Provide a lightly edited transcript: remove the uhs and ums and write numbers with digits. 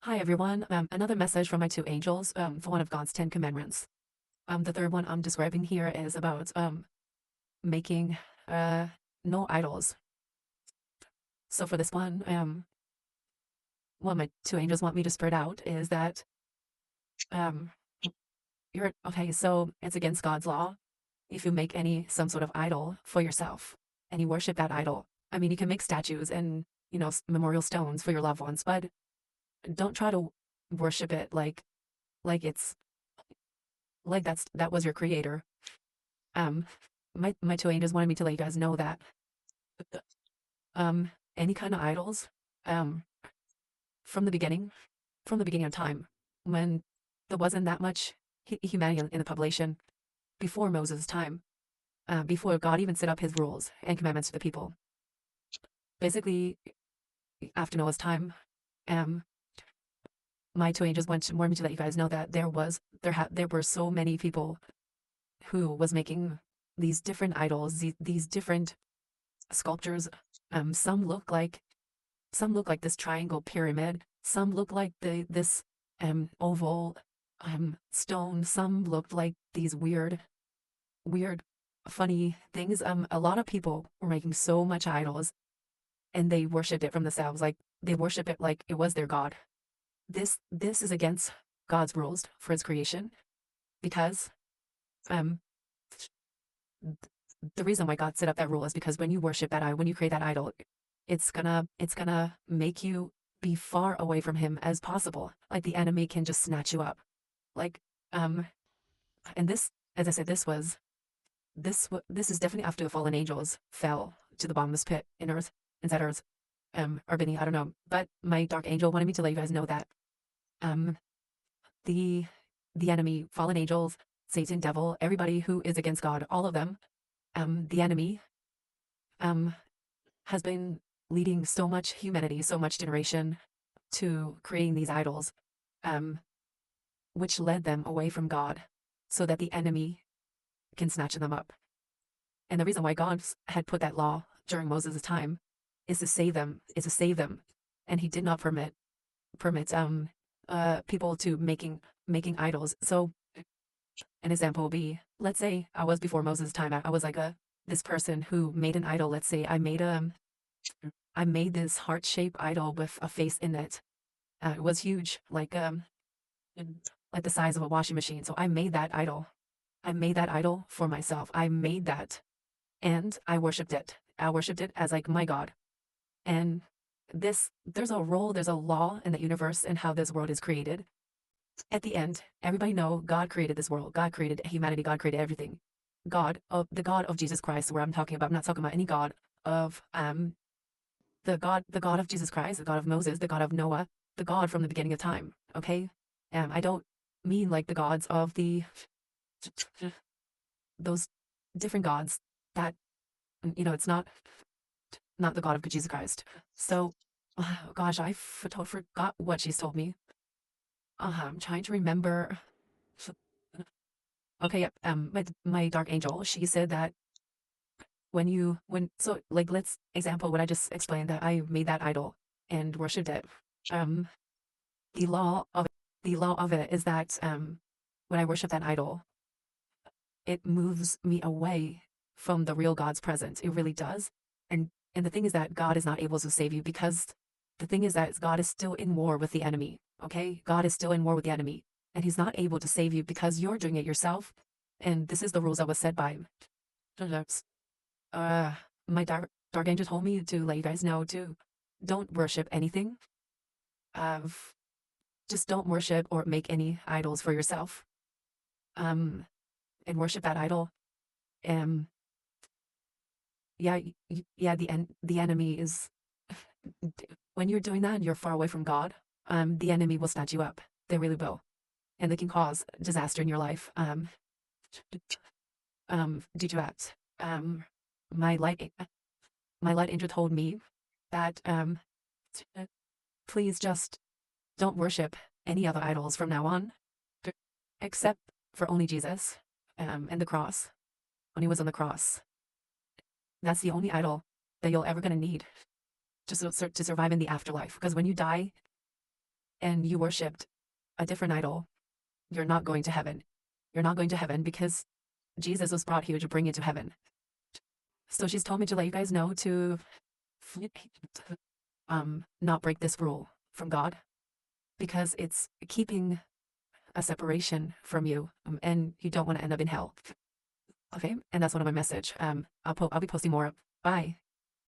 Hi everyone. Another message from my two angels for one of God's 10 commandments. The third one I'm describing here is about making uh, no idols. So for this one, what my two angels want me to spread out is that um, you're okay. So it's against God's law if you make some sort of idol for yourself and you worship that idol. I mean, you can make statues and memorial stones for your loved ones, but don't try to worship it like it's like that was your creator. Um, my two angels wanted me to let you guys know that any kind of idols, um, from the beginning, from the beginning of time, when there wasn't that much humanity in the population, before Moses' time, before God even set up his rules and commandments to the people. Basically, after Noah's time, um, my two angels wanted me to let you guys know that there were so many people who was making these different idols, these different sculptures. Some look like this triangle pyramid. Some look like this oval stone. Some looked like these weird, funny things. A lot of people were making so much idols, and they worshipped it from themselves. Like they worship it like it was their god. This is against God's rules for His creation because um the reason why God set up that rule is because when you worship that idol, when you create that idol, it's gonna make you be far away from him as possible. Like the enemy can just snatch you up. Like um and this, as I said, this is definitely after the fallen angels fell to the bottomless pit in earth, inside earth, or beneath, I don't know. But my dark angel wanted me to let you guys know that um the the enemy, fallen angels, Satan, devil, everybody who is against God, all of them, the enemy um has been leading so much humanity, so much generation to creating these idols, um, which led them away from God so that the enemy can snatch them up. And the reason why God had put that law during Moses' time is to save them. And he did not permit people to making idols. So an example will be, let's say I was before Moses' time, I was like this person who made an idol. Let's say I made this heart-shaped idol with a face in it. It was huge, like the size of a washing machine. So I made that idol. I made that idol for myself. I made that, and I worshipped it. I worshipped it as like my God. And there's a role, there's a law in the universe and how this world is created. At the end, everybody know God created this world. God created humanity. God created everything. The God of Jesus Christ, where I'm talking about. I'm not talking about any God of the God of Jesus Christ, the God of Moses, the God of Noah, the God from the beginning of time. Okay, I don't mean like the gods of those different gods that it's not the God of Jesus Christ. So, gosh, forgot what she's told me. I'm trying to remember. Okay, yep. My dark angel, she said that when so like let's example what I just explained, that I made that idol and worshipped it. Um, the law of the law of it is that when I worship that idol, it moves me away from the real God's presence. It really does. And the thing is that God is not able to save you, because the thing is that God is still in war with the enemy. Okay? God is still in war with the enemy. And he's not able to save you because you're doing it yourself. And this is the rules that was set by uh my dark angel told me to let you guys know to don't worship anything. Of Just don't worship or make any idols for yourself. Um and worship that idol. Um yeah, yeah, the enemy is when you're doing that and you're far away from God, the enemy will snatch you up. They really will. And they can cause disaster in your life. Due to that. My light my light angel told me that please just don't worship any other idols from now on, except for only Jesus, and the cross. When he was on the cross, that's the only idol that you're ever going to need to survive in the afterlife. Because when you die, and you worshipped a different idol, you're not going to heaven. You're not going to heaven because Jesus was brought here to bring you to heaven. So she's told me to let you guys know to not break this rule from God, because it's keeping a separation from you, and you don't want to end up in hell. Okay, and that's one of my message. I'll be posting more. Bye.